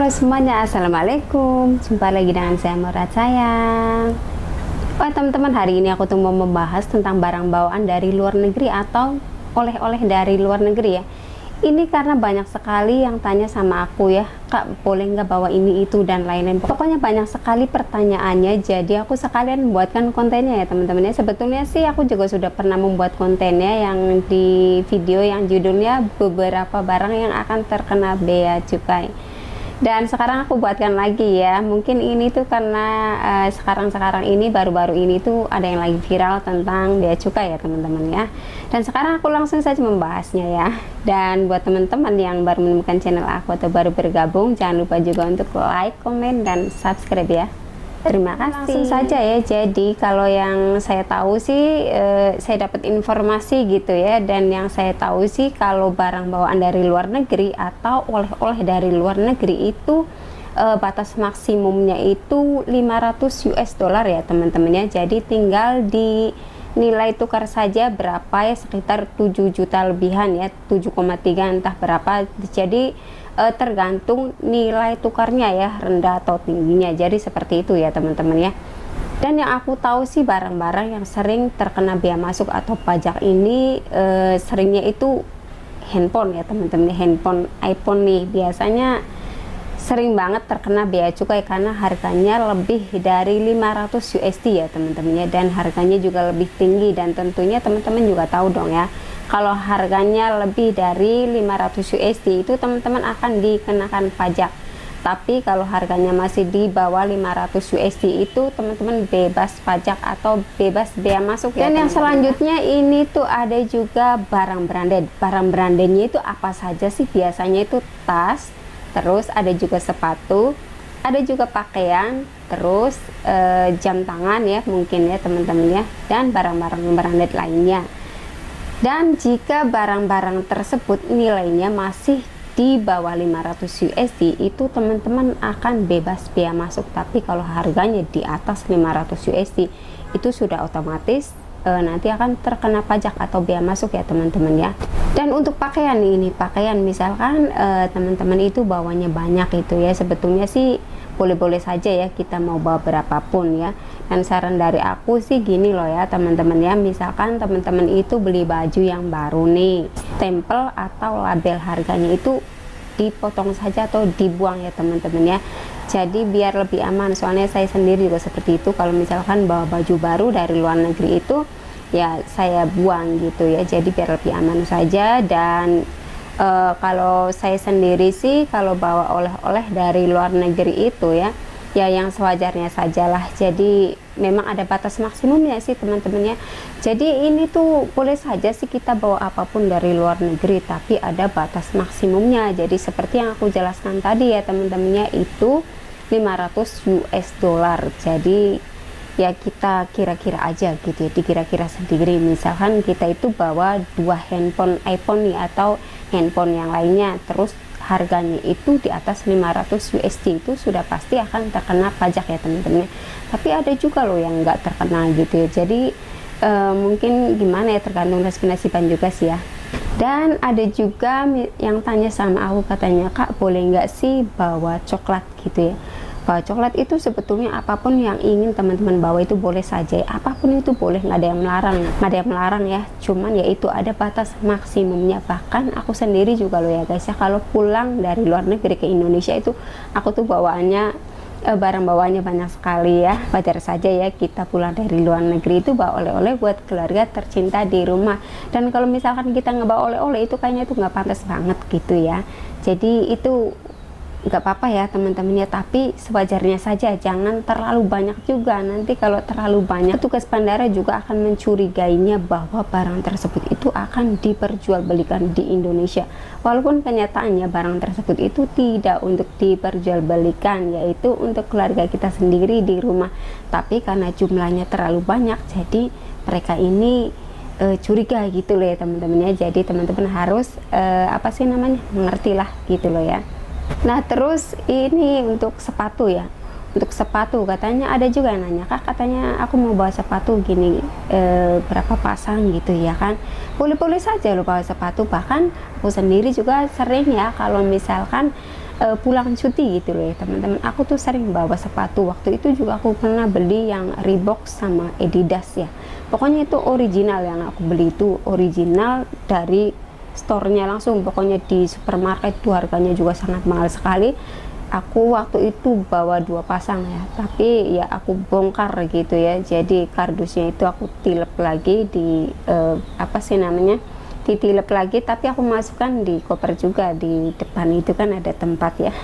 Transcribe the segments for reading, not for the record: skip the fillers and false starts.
Halo semuanya, assalamualaikum. Jumpa lagi dengan saya Murad sayang. Oh teman-teman, hari ini aku tuh mau membahas tentang barang bawaan dari luar negeri atau oleh-oleh dari luar negeri ya. Ini karena banyak sekali yang tanya sama aku ya, Kak boleh nggak bawa ini itu dan lain-lain. Pokoknya banyak sekali pertanyaannya, jadi aku sekalian membuatkan kontennya ya teman-teman ya. Sebetulnya sih aku juga sudah pernah membuat kontennya yang di video yang judulnya beberapa barang yang akan terkena bea cukai. Dan sekarang aku buatkan lagi ya, mungkin ini tuh karena sekarang ini baru-baru ini tuh ada yang lagi viral tentang bea cukai ya teman-teman ya. Dan sekarang aku langsung saja membahasnya ya. Dan buat teman-teman yang baru menemukan channel aku atau baru bergabung, jangan lupa juga untuk like, komen, dan subscribe ya. Terima kasih. Langsung saja ya. Jadi kalau yang saya tahu sih, saya dapat informasi gitu ya. Dan yang saya tahu sih kalau barang bawaan dari luar negeri atau oleh-oleh dari luar negeri itu batas maksimumnya itu 500 US dollar ya teman-teman ya. Jadi tinggal di nilai tukar saja berapa ya, sekitar 7 juta lebihan ya, 7,3 entah berapa. Jadi tergantung nilai tukarnya ya, rendah atau tingginya. Jadi seperti itu ya teman-teman ya. Dan yang aku tahu sih barang-barang yang sering terkena bea masuk atau pajak ini seringnya itu handphone ya teman-teman. Handphone iPhone nih biasanya sering banget terkena bea cukai karena harganya lebih dari 500 USD ya teman-teman ya, dan harganya juga lebih tinggi. Dan tentunya teman-teman juga tahu dong ya, kalau harganya lebih dari 500 USD itu teman-teman akan dikenakan pajak. Tapi kalau harganya masih di bawah 500 USD itu teman-teman bebas pajak atau bebas bea masuk ya. Dan yang selanjutnya ini tuh ada juga barang branded. Barang brandednya itu apa saja sih? Biasanya itu tas, terus ada juga sepatu, ada juga pakaian, terus jam tangan ya mungkin ya teman-teman ya, dan barang-barang branded lainnya. Dan jika barang-barang tersebut nilainya masih di bawah 500 USD itu teman-teman akan bebas bea masuk. Tapi kalau harganya di atas 500 USD itu sudah otomatis nanti akan terkena pajak atau bea masuk ya teman-teman ya. Dan untuk pakaian ini, pakaian misalkan teman-teman itu bawanya banyak itu ya, sebetulnya sih boleh-boleh saja ya kita mau bawa berapapun ya. Dan saran dari aku sih gini loh ya teman-teman ya, misalkan teman-teman itu beli baju yang baru nih, stempel atau label harganya itu dipotong saja atau dibuang ya teman-teman ya. Jadi biar lebih aman, soalnya saya sendiri juga seperti itu. Kalau misalkan bawa baju baru dari luar negeri itu ya saya buang gitu ya, jadi biar lebih aman saja. Dan kalau saya sendiri sih kalau bawa oleh-oleh dari luar negeri itu ya yang sewajarnya sajalah. Jadi memang ada batas maksimumnya sih teman-teman ya. Jadi ini tuh boleh saja sih kita bawa apapun dari luar negeri, tapi ada batas maksimumnya. Jadi seperti yang aku jelaskan tadi ya teman-temannya, itu 500 US dollar. Jadi ya kita kira-kira aja gitu ya, dikira-kira sendiri. Misalkan kita itu bawa 2 handphone iPhone nih atau handphone yang lainnya, terus harganya itu di atas 500 USD itu sudah pasti akan terkena pajak ya teman-teman. Tapi ada juga loh yang nggak terkena gitu ya. Jadi mungkin gimana ya, tergantung nasiban juga sih ya. Dan ada juga yang tanya sama aku, katanya Kak boleh nggak sih bawa coklat gitu ya. Bawa coklat itu sebetulnya apapun yang ingin teman-teman bawa itu boleh saja, apapun itu boleh, nggak ada yang melarang, nggak ada yang melarang ya. Cuman ya itu ada batas maksimumnya. Bahkan aku sendiri juga loh ya guys ya, kalau pulang dari luar negeri ke Indonesia itu aku tuh bawaannya barang bawaannya banyak sekali ya. Wajar saja ya kita pulang dari luar negeri itu bawa oleh-oleh buat keluarga tercinta di rumah. Dan kalau misalkan kita ngebawa oleh-oleh itu kayaknya itu nggak pantas banget gitu ya. Jadi itu nggak apa-apa ya teman-teman ya, tapi sewajarnya saja, jangan terlalu banyak juga. Nanti kalau terlalu banyak, petugas bandara juga akan mencurigainya bahwa barang tersebut itu akan diperjualbelikan di Indonesia, walaupun kenyataannya barang tersebut itu tidak untuk diperjualbelikan, yaitu untuk keluarga kita sendiri di rumah. Tapi karena jumlahnya terlalu banyak, jadi mereka ini curiga gitu loh ya teman-teman ya. Jadi teman-teman harus apa sih namanya, mengertilah gitu loh ya. Nah terus ini untuk sepatu ya, untuk sepatu katanya ada juga yang nanya, Kak katanya aku mau bawa sepatu gini berapa pasang gitu ya kan. Boleh-boleh saja lo bawa sepatu. Bahkan aku sendiri juga sering ya kalau misalkan pulang cuti gitu loh ya teman-teman. Aku tuh sering bawa sepatu, waktu itu juga aku pernah beli yang Reebok sama Adidas ya, pokoknya itu original, yang aku beli itu original dari store-nya langsung, pokoknya di supermarket itu harganya juga sangat mahal sekali. Aku waktu itu bawa 2 pasang ya, tapi ya aku bongkar gitu ya, jadi kardusnya itu aku tilep lagi di apa sih namanya, ditilep lagi, tapi aku masukkan di koper juga, di depan itu kan ada tempat ya,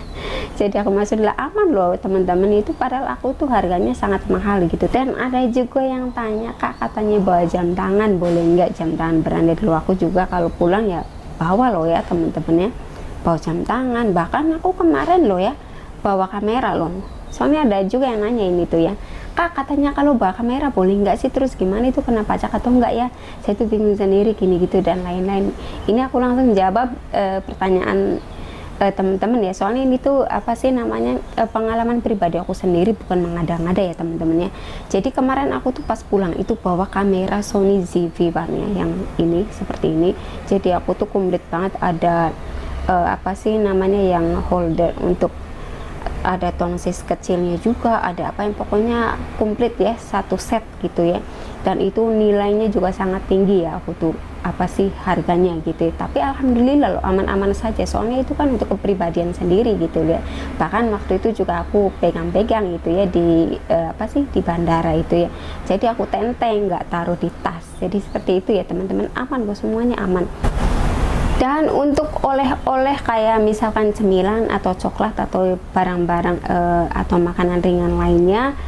jadi aku masukin lah, aman loh teman-teman itu, padahal aku tuh harganya sangat mahal gitu. Dan ada juga yang tanya, kak katanya bawa jam tangan boleh nggak, jam tangan branded lo. Aku juga kalau pulang ya bawa loh ya teman-teman ya, bawa jam tangan, bahkan aku kemarin loh ya bawa kamera loh, soalnya ada juga yang nanya ini tuh ya, kak katanya kalau bawa kamera boleh nggak sih, terus gimana itu kena pajak atau enggak ya, saya tuh bingung sendiri gini gitu dan lain-lain. Ini aku langsung jawab pertanyaan teman-teman ya, soalnya ini tuh apa sih namanya, pengalaman pribadi aku sendiri, bukan mengada-ngada ya teman-teman ya. Jadi kemarin aku tuh pas pulang itu bawa kamera Sony ZV-1 ya, yang ini seperti ini, jadi aku tuh komplit banget, ada apa sih namanya, yang holder untuk, ada tongsis kecilnya juga, ada apa yang pokoknya komplit ya, satu set gitu ya. Dan itu nilainya juga sangat tinggi ya, aku tuh apa sih harganya gitu ya. Tapi alhamdulillah loh aman-aman saja, soalnya itu kan untuk kepribadian sendiri gitu ya. Bahkan waktu itu juga aku pegang-pegang gitu ya di apa sih, di bandara itu ya, jadi aku tenteng, nggak taruh di tas. Jadi seperti itu ya teman-teman, aman kok, semuanya aman. Dan untuk oleh-oleh kayak misalkan cemilan atau coklat atau barang-barang atau makanan ringan lainnya,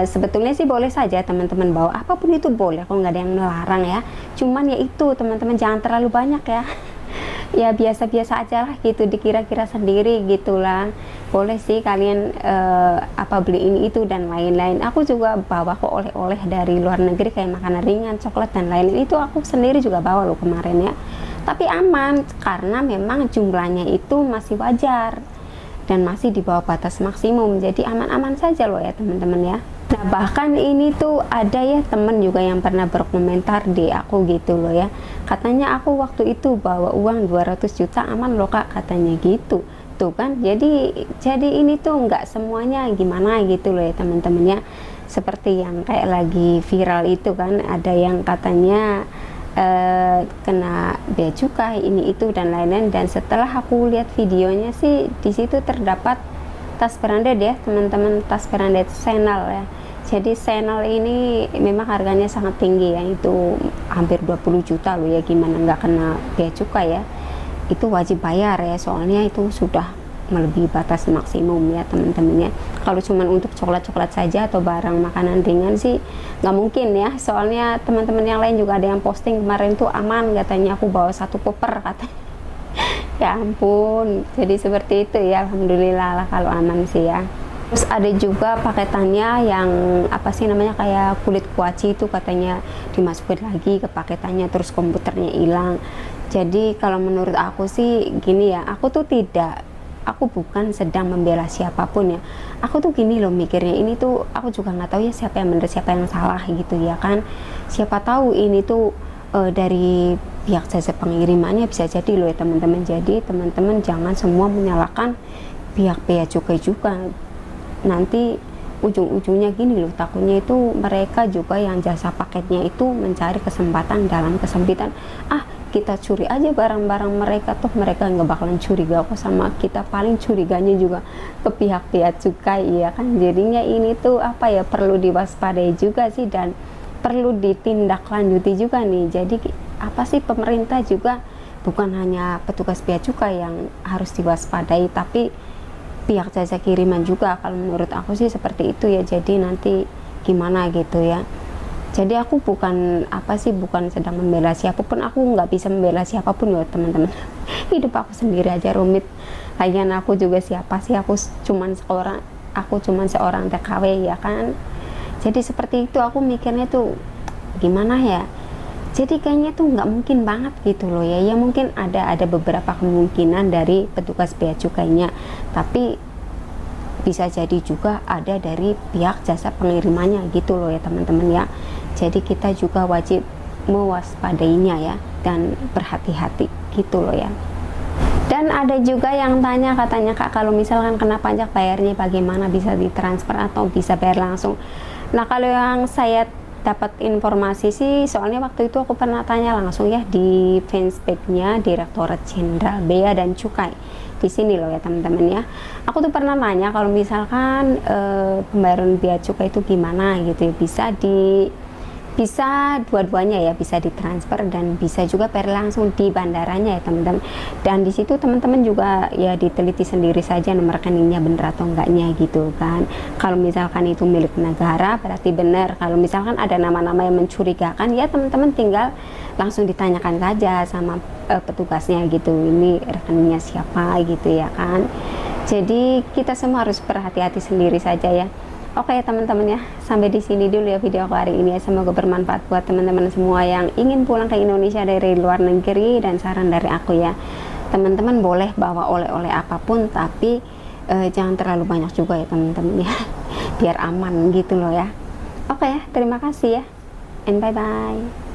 sebetulnya sih boleh saja teman-teman bawa, apapun itu boleh, kok nggak ada yang melarang ya. Cuman ya itu teman-teman, jangan terlalu banyak ya, ya biasa-biasa aja lah gitu, dikira-kira sendiri gitulah. Boleh sih kalian apa beli ini itu dan lain-lain. Aku juga bawa kok oleh-oleh dari luar negeri kayak makanan ringan, coklat dan lain-lain, itu aku sendiri juga bawa loh kemarin ya. Tapi aman karena memang jumlahnya itu masih wajar dan masih di bawah batas maksimum, jadi aman-aman saja loh ya teman-teman ya. Nah bahkan ini tuh ada ya temen juga yang pernah berkomentar di aku gitu loh ya, katanya aku waktu itu bawa uang 200 juta aman loh kak, katanya gitu tuh kan. Jadi ini tuh nggak semuanya gimana gitu loh ya teman-teman ya, seperti yang kayak lagi viral itu kan, ada yang katanya kena bea cukai ini itu dan lain-lain. Dan setelah aku lihat videonya sih, di situ terdapat tas branded ya teman-teman, tas branded Chanel ya. Jadi Chanel ini memang harganya sangat tinggi ya, itu hampir 20 juta loh ya, gimana nggak kena bea cukai ya, itu wajib bayar ya, soalnya itu sudah melebihi batas maksimum ya teman-teman ya. Kalau cuman untuk coklat-coklat saja atau barang makanan ringan sih nggak mungkin ya, soalnya teman-teman yang lain juga ada yang posting kemarin tuh aman katanya, aku bawa 1 koper katanya. Ya ampun, jadi seperti itu ya, alhamdulillah lah kalau aman sih ya. Terus ada juga paketannya yang apa sih namanya, kayak kulit kuaci itu katanya dimasukin lagi ke paketannya, terus komputernya hilang. Jadi kalau menurut aku sih gini ya, aku bukan sedang membela siapapun ya. Aku tuh gini loh mikirnya, ini tuh aku juga nggak tahu ya siapa yang benar siapa yang salah gitu ya kan. Siapa tahu ini tuh dari pihak jasa pengirimannya, bisa jadi loh ya teman-teman. Jadi teman-teman jangan semua menyalahkan pihak bea cukai juga. Nanti ujung-ujungnya gini loh, takutnya itu mereka juga yang jasa paketnya itu mencari kesempatan dalam kesempitan. Kita curi aja barang-barang mereka, toh mereka nggak bakalan curiga kok sama kita, paling curiganya juga ke pihak bea cukai ya kan. Jadinya ini tuh apa ya, perlu diwaspadai juga sih dan perlu ditindaklanjuti juga nih. Jadi apa sih, pemerintah juga bukan hanya petugas bea cukai yang harus diwaspadai, tapi pihak jasa kiriman juga, kalau menurut aku sih seperti itu ya. Jadi nanti gimana gitu ya. Jadi aku bukan sedang membela siapapun, aku nggak bisa membela siapapun ya teman-teman. Hidup aku sendiri aja rumit, lagian aku juga siapa sih, aku cuman seorang TKW ya kan. Jadi seperti itu aku mikirnya tuh gimana ya, jadi kayaknya tuh nggak mungkin banget gitu loh ya. Ya mungkin ada beberapa kemungkinan dari petugas bea cukainya, tapi bisa jadi juga ada dari pihak jasa pengirimannya gitu loh ya teman-teman ya. Jadi kita juga wajib mewaspadainya ya dan berhati-hati gitu loh ya. Dan ada juga yang tanya, katanya Kak, kalau misalkan kena pajak bayarnya bagaimana, bisa ditransfer atau bisa bayar langsung? Nah, kalau yang saya dapat informasi sih, soalnya waktu itu aku pernah tanya langsung ya di fanspage-nya Direktorat Jenderal Bea dan Cukai di sini loh ya teman-teman ya. Aku tuh pernah nanya kalau misalkan pembayaran bea cukai itu gimana gitu ya, bisa dua-duanya ya, bisa ditransfer dan bisa juga bayar langsung di bandaranya ya teman-teman. Dan di situ teman-teman juga ya diteliti sendiri saja nomor rekeningnya bener atau enggaknya gitu kan. Kalau misalkan itu milik negara berarti benar. Kalau misalkan ada nama-nama yang mencurigakan ya teman-teman tinggal langsung ditanyakan saja sama petugasnya gitu, ini rekeningnya siapa gitu ya kan. Jadi kita semua harus berhati-hati sendiri saja ya. Oke ya teman-teman ya, sampai di sini dulu ya video aku hari ini ya. Semoga bermanfaat buat teman-teman semua yang ingin pulang ke Indonesia dari luar negeri. Dan saran dari aku ya, teman-teman boleh bawa oleh-oleh apapun, tapi jangan terlalu banyak juga ya teman-teman ya, biar aman gitu loh ya. Oke ya, terima kasih ya, and bye-bye.